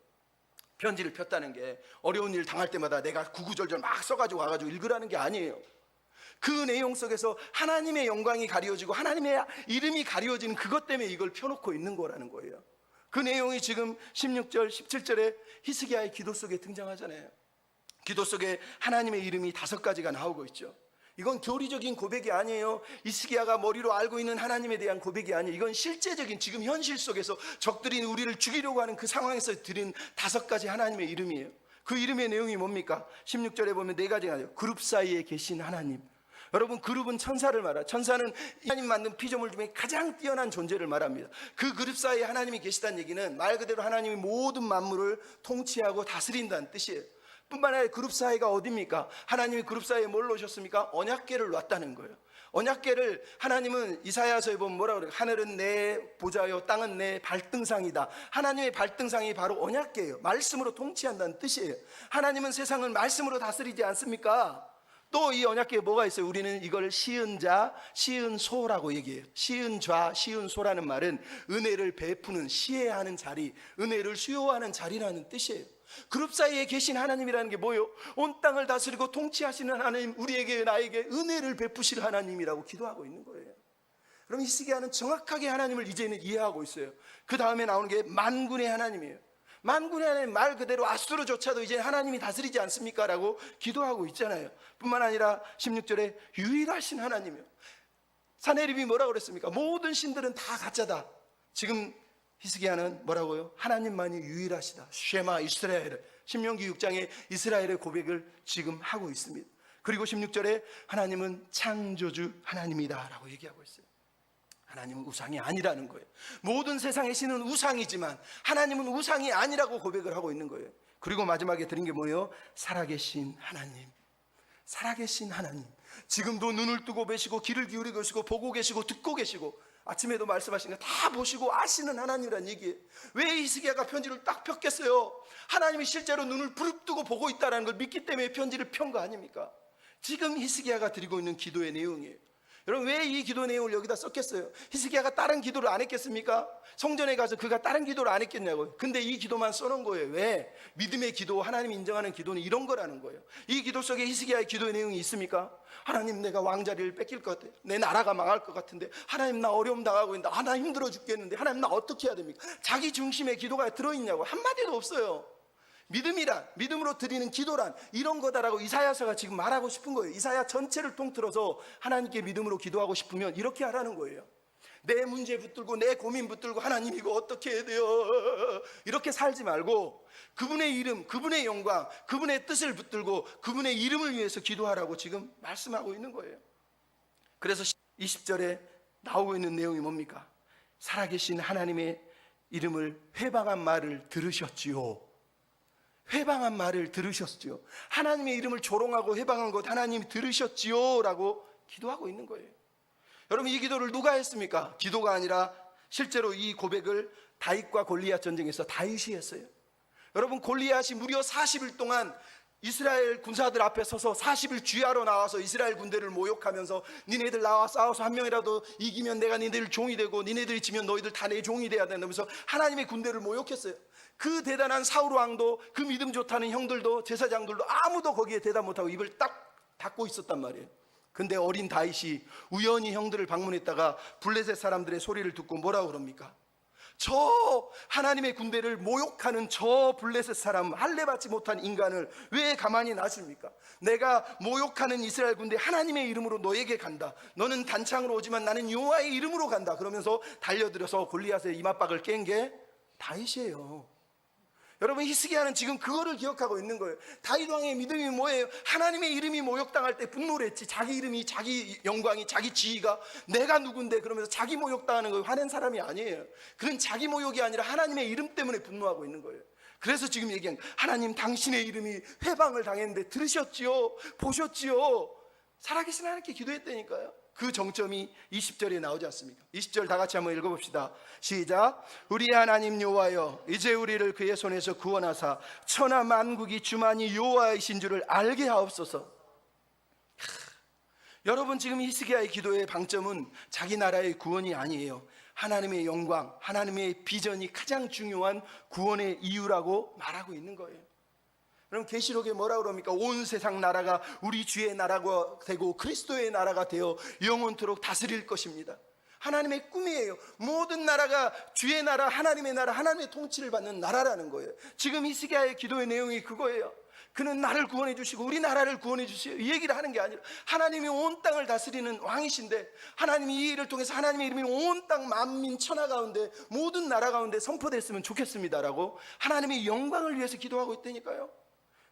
편지를 폈다는 게 어려운 일 당할 때마다 내가 구구절절 막 써가지고 와가지고 읽으라는 게 아니에요. 그 내용 속에서 하나님의 영광이 가려지고 하나님의 이름이 가려지는 그것 때문에 이걸 펴놓고 있는 거라는 거예요. 그 내용이 지금 16절, 17절에 히스기야의 기도 속에 등장하잖아요. 기도 속에 하나님의 이름이 5가지가 나오고 있죠. 이건 교리적인 고백이 아니에요. 히스기야가 머리로 알고 있는 하나님에 대한 고백이 아니에요. 이건 실제적인 지금 현실 속에서 적들이 우리를 죽이려고 하는 그 상황에서 드린 5가지 하나님의 이름이에요. 그 이름의 내용이 뭡니까? 16절에 보면 4가지가 나와요. 그룹 사이에 계신 하나님. 여러분, 그룹은 천사를 말해요. 천사는 하나님 만든 피조물 중에 가장 뛰어난 존재를 말합니다. 그 그룹 사이에 하나님이 계시다는 얘기는 말 그대로 하나님이 모든 만물을 통치하고 다스린다는 뜻이에요. 뿐만 아니라 그룹 사이가 어디입니까? 하나님이 그룹 사이에 뭘 놓으셨습니까? 언약궤를 놨다는 거예요. 언약궤를 하나님은 이사야서에 보면 뭐라고 그래요? 하늘은 내 보좌요 땅은 내 발등상이다. 하나님의 발등상이 바로 언약궤예요. 말씀으로 통치한다는 뜻이에요. 하나님은 세상을 말씀으로 다스리지 않습니까? 또 이 언약궤에 뭐가 있어요? 우리는 이걸 시은자, 시은소라고 얘기해요. 시은좌, 시은소라는 말은 은혜를 베푸는, 시해하는 자리, 은혜를 수요하는 자리라는 뜻이에요. 그룹 사이에 계신 하나님이라는 게 뭐예요? 온 땅을 다스리고 통치하시는 하나님, 우리에게 나에게 은혜를 베푸실 하나님이라고 기도하고 있는 거예요. 그럼 히스기야는 정확하게 하나님을 이제는 이해하고 있어요. 그 다음에 나오는 게 만군의 하나님이에요. 만군의 하나님, 말 그대로 아수르조차도 이제 하나님이 다스리지 않습니까? 라고 기도하고 있잖아요. 뿐만 아니라 16절에 유일하신 하나님이요. 사내립이 뭐라고 그랬습니까? 모든 신들은 다 가짜다. 지금 히스기야는 뭐라고요? 하나님만이 유일하시다. 쉐마 이스라엘. 신명기 6장에 이스라엘의 고백을 지금 하고 있습니다. 그리고 16절에 하나님은 창조주 하나님이다 라고 얘기하고 있어요. 하나님은 우상이 아니라는 거예요. 모든 세상의 신은 우상이지만 하나님은 우상이 아니라고 고백을 하고 있는 거예요. 그리고 마지막에 드린 게 뭐예요? 살아계신 하나님. 살아계신 하나님. 지금도 눈을 뜨고 계시고 귀를 기울이고 계시고 보고 계시고 듣고 계시고 아침에도 말씀하신 거 다 보시고 아시는 하나님이란 얘기예요. 왜 히스기야가 편지를 딱 폈겠어요? 하나님이 실제로 눈을 부릅뜨고 보고 있다는 걸 믿기 때문에 편지를 편 거 아닙니까? 지금 히스기야가 드리고 있는 기도의 내용이에요. 여러분, 왜 이 기도 내용을 여기다 썼겠어요? 히스기야가 다른 기도를 안 했겠습니까? 성전에 가서 그가 다른 기도를 안 했겠냐고요. 근데 이 기도만 써놓은 거예요. 왜? 믿음의 기도, 하나님 인정하는 기도는 이런 거라는 거예요. 이 기도 속에 히스기야의 기도의 내용이 있습니까? 하나님, 내가 왕자리를 뺏길 것 같아. 내 나라가 망할 것 같은데. 하나님, 나 어려움 당하고 있는데. 나 힘들어 죽겠는데. 하나님, 나 어떻게 해야 됩니까? 자기 중심의 기도가 들어있냐고. 한마디도 없어요. 믿음이란, 믿음으로 드리는 기도란 이런 거다라고 이사야서가 지금 말하고 싶은 거예요. 이사야 전체를 통틀어서 하나님께 믿음으로 기도하고 싶으면 이렇게 하라는 거예요. 내 문제 붙들고 내 고민 붙들고 하나님 이거 어떻게 해야 돼요? 이렇게 살지 말고 그분의 이름, 그분의 영광, 그분의 뜻을 붙들고 그분의 이름을 위해서 기도하라고 지금 말씀하고 있는 거예요. 그래서 20절에 나오고 있는 내용이 뭡니까? 살아계신 하나님의 이름을 회방한 말을 들으셨지요. 회방한 말을 들으셨지요. 하나님의 이름을 조롱하고 회방한 것 하나님이 들으셨지요 라고 기도하고 있는 거예요. 여러분, 이 기도를 누가 했습니까? 기도가 아니라 실제로 이 고백을 다윗과 골리앗 전쟁에서 다윗이 했어요. 여러분, 골리앗이 무려 40일 동안 이스라엘 군사들 앞에 서서 40일 주야로 나와서 이스라엘 군대를 모욕하면서 니네들 나와 싸워서 한 명이라도 이기면 내가 니네들 종이 되고 니네들이 지면 너희들 다 내 종이 돼야 된다면서 하나님의 군대를 모욕했어요. 그 대단한 사울 왕도, 그 믿음 좋다는 형들도, 제사장들도 아무도 거기에 대답 못하고 입을 딱 닫고 있었단 말이에요. 근데 어린 다윗이 우연히 형들을 방문했다가 블레셋 사람들의 소리를 듣고 뭐라고 그럽니까? 저 하나님의 군대를 모욕하는 저 블레셋 사람, 할례받지 못한 인간을 왜 가만히 놔줍니까? 내가 모욕하는 이스라엘 군대 하나님의 이름으로 너에게 간다. 너는 단창으로 오지만 나는 여호와의 이름으로 간다. 그러면서 달려들어서 골리앗의 이맛박을 깬 게 다윗이에요. 여러분, 히스기야는 지금 그거를 기억하고 있는 거예요. 다윗 왕의 믿음이 뭐예요? 하나님의 이름이 모욕당할 때 분노를 했지. 자기 이름이, 자기 영광이, 자기 지위가 내가 누군데 그러면서 자기 모욕당하는 거예요. 화낸 사람이 아니에요. 그는 자기 모욕이 아니라 하나님의 이름 때문에 분노하고 있는 거예요. 그래서 지금 얘기한 하나님, 당신의 이름이 회방을 당했는데 들으셨지요? 보셨지요? 살아계신 하나님께 기도했다니까요. 그 정점이 20절에 나오지 않습니까? 20절 다 같이 한번 읽어봅시다. 시작. 우리 하나님 여호와여, 이제 우리를 그의 손에서 구원하사 천하 만국이 주만이 여호와이신 줄을 알게 하옵소서. 여러분, 지금 히스기야의 기도의 방점은 자기 나라의 구원이 아니에요. 하나님의 영광, 하나님의 비전이 가장 중요한 구원의 이유라고 말하고 있는 거예요. 그럼 계시록에 뭐라고 그럽니까? 온 세상 나라가 우리 주의 나라가 되고 그리스도의 나라가 되어 영원토록 다스릴 것입니다. 하나님의 꿈이에요. 모든 나라가 주의 나라, 하나님의 나라, 하나님의 통치를 받는 나라라는 거예요. 지금 히스기야의 기도의 내용이 그거예요. 그는 나를 구원해 주시고 우리 나라를 구원해 주세요, 이 얘기를 하는 게 아니라 하나님이 온 땅을 다스리는 왕이신데 하나님이 이 일을 통해서 하나님의 이름이 온 땅 만민 천하 가운데 모든 나라 가운데 선포됐으면 좋겠습니다라고 하나님의 영광을 위해서 기도하고 있다니까요.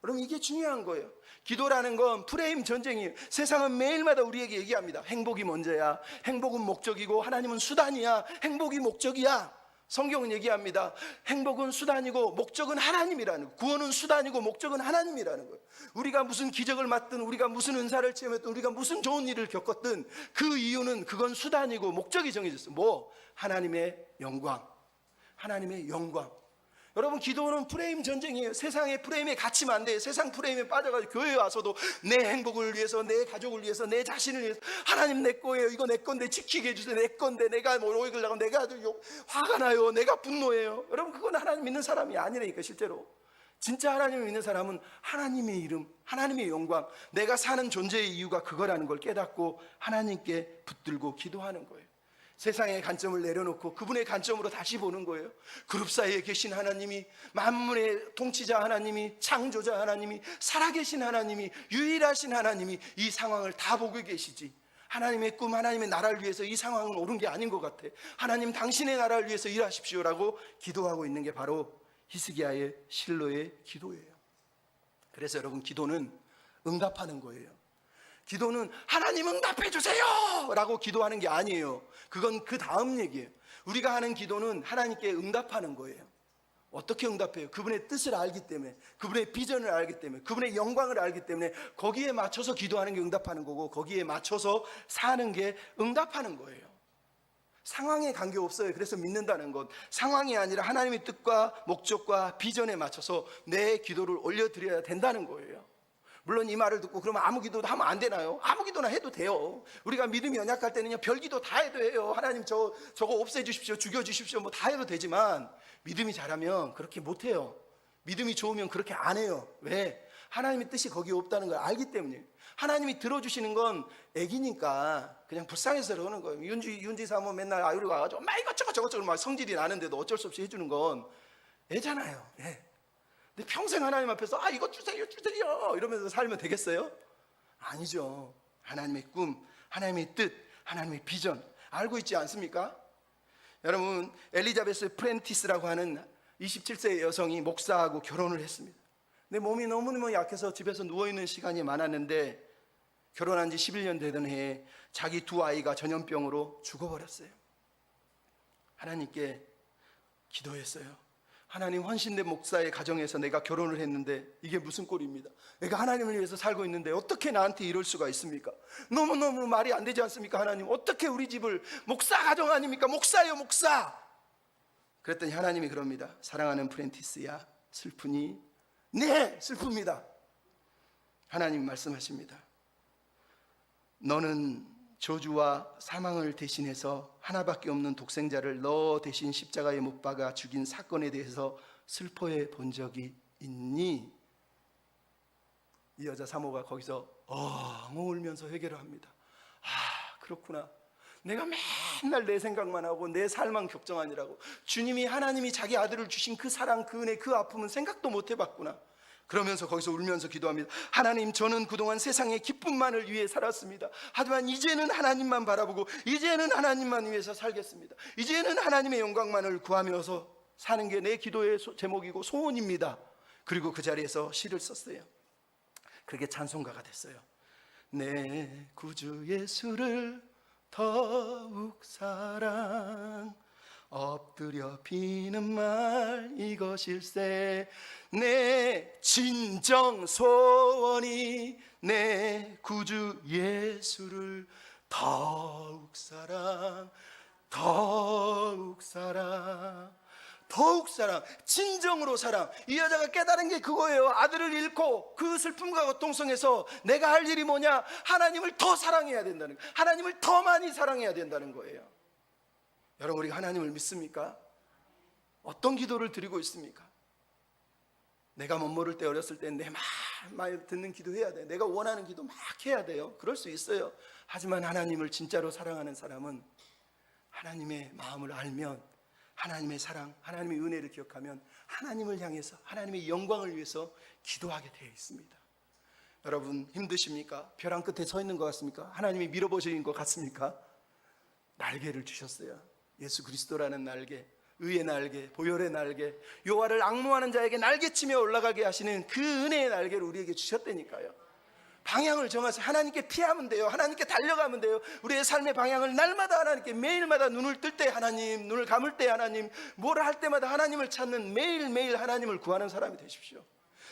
여러분, 이게 중요한 거예요. 기도라는 건 프레임 전쟁이에요. 세상은 매일마다 우리에게 얘기합니다. 행복이 먼저야. 행복은 목적이고 하나님은 수단이야. 행복이 목적이야. 성경은 얘기합니다. 행복은 수단이고 목적은 하나님이라는 거예요. 구원은 수단이고 목적은 하나님이라는 거예요. 우리가 무슨 기적을 맞든 우리가 무슨 은사를 체험했든 우리가 무슨 좋은 일을 겪었든 그 이유는 그건 수단이고 목적이 정해졌어요. 뭐? 하나님의 영광. 하나님의 영광. 여러분, 기도는 프레임 전쟁이에요. 세상의 프레임에 갇히면 안 돼요. 세상 프레임에 빠져가지고 교회에 와서도 내 행복을 위해서, 내 가족을 위해서, 내 자신을 위해서 하나님 내 거예요. 이거 내 건데 지키게 해주세요. 내 건데 내가 뭐 욕을 하고 내가 화가 나요. 내가 분노해요. 여러분, 그건 하나님 믿는 사람이 아니라니까. 실제로 진짜 하나님을 믿는 사람은 하나님의 이름, 하나님의 영광, 내가 사는 존재의 이유가 그거라는 걸 깨닫고 하나님께 붙들고 기도하는 거예요. 세상의 관점을 내려놓고 그분의 관점으로 다시 보는 거예요. 그룹 사이에 계신 하나님이, 만물의 통치자 하나님이, 창조자 하나님이, 살아계신 하나님이, 유일하신 하나님이 이 상황을 다 보고 계시지. 하나님의 꿈, 하나님의 나라를 위해서 이 상황은 옳은 게 아닌 것 같아. 하나님, 당신의 나라를 위해서 일하십시오라고 기도하고 있는 게 바로 히스기야의 실로의 기도예요. 그래서 여러분, 기도는 응답하는 거예요. 기도는 하나님 응답해 주세요 라고 기도하는 게 아니에요. 그건 그 다음 얘기예요. 우리가 하는 기도는 하나님께 응답하는 거예요. 어떻게 응답해요? 그분의 뜻을 알기 때문에, 그분의 비전을 알기 때문에, 그분의 영광을 알기 때문에 거기에 맞춰서 기도하는 게 응답하는 거고, 거기에 맞춰서 사는 게 응답하는 거예요. 상황에 관계없어요. 그래서 믿는다는 건 상황이 아니라 하나님의 뜻과 목적과 비전에 맞춰서 내 기도를 올려드려야 된다는 거예요. 물론 이 말을 듣고 그러면 아무 기도도 하면 안 되나요? 아무 기도나 해도 돼요. 우리가 믿음이 연약할 때는요, 별 기도 다 해도 해요. 하나님 저거 없애주십시오, 죽여주십시오, 뭐 다 해도 되지만 믿음이 잘하면 그렇게 못해요. 믿음이 좋으면 그렇게 안 해요. 왜? 하나님의 뜻이 거기에 없다는 걸 알기 때문에. 하나님이 들어주시는 건 애기니까 그냥 불쌍해서 그러는 거예요. 윤지 사모 맨날 아유리 와가지고 막 이것저것 막 성질이 나는데도 어쩔 수 없이 해주는 건 애잖아요. 애. 근데 평생 하나님 앞에서 이거 주세요 이러면서 살면 되겠어요? 아니죠. 하나님의 꿈, 하나님의 뜻, 하나님의 비전 알고 있지 않습니까? 여러분, 엘리자베스 프렌티스라고 하는 27세의 여성이 목사하고 결혼을 했습니다. 근데 몸이 너무너무 약해서 집에서 누워있는 시간이 많았는데 결혼한 지 11년 되던 해에 자기 두 아이가 전염병으로 죽어버렸어요. 하나님께 기도했어요. 하나님, 헌신된 목사의 가정에서 내가 결혼을 했는데 이게 무슨 꼴입니다. 내가 하나님을 위해서 살고 있는데 어떻게 나한테 이럴 수가 있습니까? 너무너무 말이 안 되지 않습니까? 하나님, 어떻게 우리 집을, 목사 가정 아닙니까? 목사예요, 목사. 그랬더니 하나님이 그럽니다. 사랑하는 프렌티스야, 슬프니? 네, 슬픕니다. 하나님 말씀하십니다. 너는 저주와 사망을 대신해서 하나밖에 없는 독생자를 너 대신 십자가에 못 박아 죽인 사건에 대해서 슬퍼해 본 적이 있니? 이 여자 사모가 거기서 울면서 회개를 합니다. 그렇구나. 내가 맨날 내 생각만 하고 내 삶만 걱정하느라고 주님이, 하나님이 자기 아들을 주신 그 사랑, 그 은혜, 그 아픔은 생각도 못 해봤구나. 그러면서 거기서 울면서 기도합니다. 하나님, 저는 그동안 세상의 기쁨만을 위해 살았습니다. 하지만 이제는 하나님만 바라보고 이제는 하나님만 위해서 살겠습니다. 이제는 하나님의 영광만을 구하면서 사는 게 내 기도의 제목이고 소원입니다. 그리고 그 자리에서 시를 썼어요. 그게 찬송가가 됐어요. 내 구주 예수를 더욱 사랑, 엎드려 비는 말 이것일세. 내 진정 소원이 내 구주 예수를 더욱 사랑, 더욱 사랑, 더욱 사랑, 진정으로 사랑. 이 여자가 깨달은 게 그거예요. 아들을 잃고 그 슬픔과 고통 속에서 내가 할 일이 뭐냐? 하나님을 더 사랑해야 된다는 거예요. 하나님을 더 많이 사랑해야 된다는 거예요. 여러분, 우리가 하나님을 믿습니까? 어떤 기도를 드리고 있습니까? 내가 못 모를 때, 어렸을 때 내 말 듣는 기도해야 돼. 내가 원하는 기도 막 해야 돼요. 그럴 수 있어요. 하지만 하나님을 진짜로 사랑하는 사람은 하나님의 마음을 알면, 하나님의 사랑, 하나님의 은혜를 기억하면 하나님을 향해서, 하나님의 영광을 위해서 기도하게 되어 있습니다. 여러분, 힘드십니까? 벼랑 끝에 서 있는 것 같습니까? 하나님이 밀어버리는 것 같습니까? 날개를 주셨어요. 예수 그리스도라는 날개, 의의 날개, 보혈의 날개, 여호와를 앙모하는 자에게 날개치며 올라가게 하시는 그 은혜의 날개를 우리에게 주셨다니까요. 방향을 정하세요. 하나님께 피하면 돼요. 하나님께 달려가면 돼요. 우리의 삶의 방향을 날마다 하나님께, 매일마다 눈을 뜰 때 하나님, 눈을 감을 때 하나님, 뭐를 할 때마다 하나님을 찾는, 매일매일 하나님을 구하는 사람이 되십시오.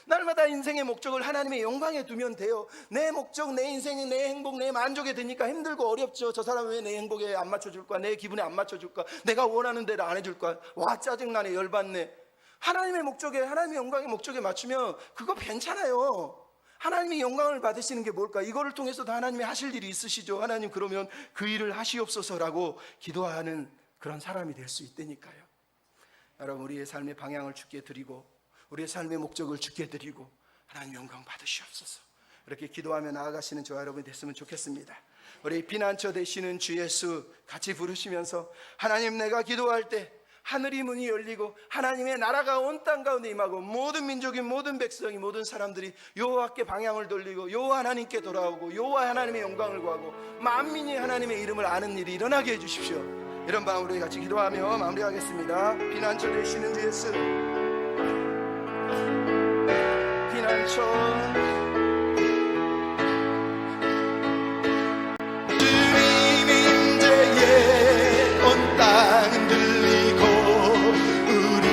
날마다 인생의 목적을 하나님의 영광에 두면 돼요. 내 목적, 내 인생이, 내 행복, 내 만족에 드니까 힘들고 어렵죠. 저 사람은 왜 내 행복에 안 맞춰줄까? 내 기분에 안 맞춰줄까? 내가 원하는 대로 안 해줄까? 와, 짜증나네, 열받네. 하나님의 목적에, 하나님의 영광의 목적에 맞추면 그거 괜찮아요. 하나님의 영광을 받으시는 게 뭘까? 이거를 통해서도 하나님이 하실 일이 있으시죠. 하나님, 그러면 그 일을 하시옵소서라고 기도하는 그런 사람이 될 수 있다니까요. 여러분, 우리의 삶의 방향을 주께 드리고 우리의 삶의 목적을 주께 드리고 하나님 영광 받으시옵소서, 이렇게 기도하며 나아가시는 저와 여러분이 됐으면 좋겠습니다. 우리 피난처 되시는 주 예수 같이 부르시면서, 하나님, 내가 기도할 때 하늘이 문이 열리고 하나님의 나라가 온 땅 가운데 임하고 모든 민족이, 모든 백성이, 모든 사람들이 여호와께 방향을 돌리고 여호와 하나님께 돌아오고 여호와 하나님의 영광을 구하고 만민이 하나님의 이름을 아는 일이 일어나게 해주십시오. 이런 마음으로 같이 기도하며 마무리하겠습니다. 피난처 되시는 주 예수, 피난처, 주님 임재에 온 땅은 들리고 우리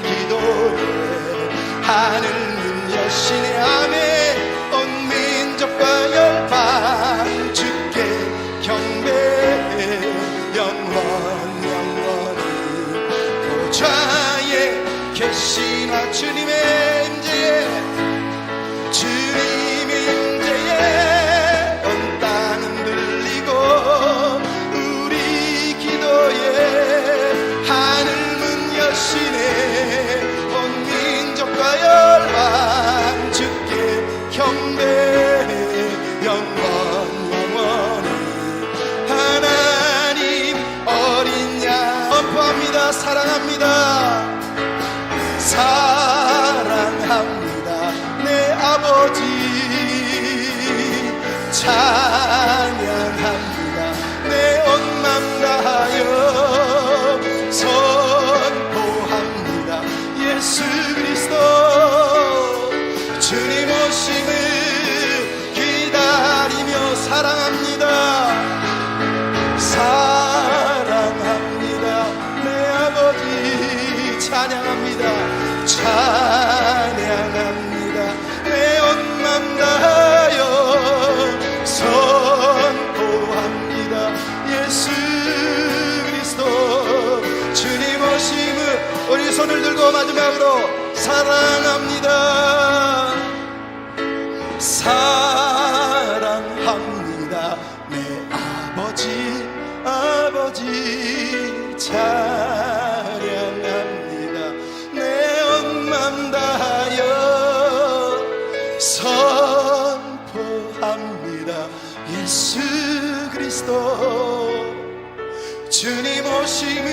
기도에 하늘 문 여시네. 아멘. 온 민족과 열방 주께 경배해 영원히 보좌에 계시나 주님의 임재에, 주님 임재에 온 땅은 들리고 우리 기도에 하늘 문 여시네. 온 민족과 열방 주께 경배해 영원히. 하나님 어린 양 선포합니다. 사랑합니다. 사랑합니다. 찬양합니다. 내 온 맘 다하여 선포합니다. 예수 그리스도 주님 오심을 기다리며 사랑합니다. 사랑합니다. 내 아버지 찬양합니다. 찬양합니다. 내 온 맘 다하여 선포합니다. 예수 그리스도 주님 오심을 우리 손을 들고 마지막으로 사랑합니다. 사랑합니다. 내 아버지 찬양합니다. 내 온 맘 다하여 선포합니다. 예수 그리스도 주님 오심을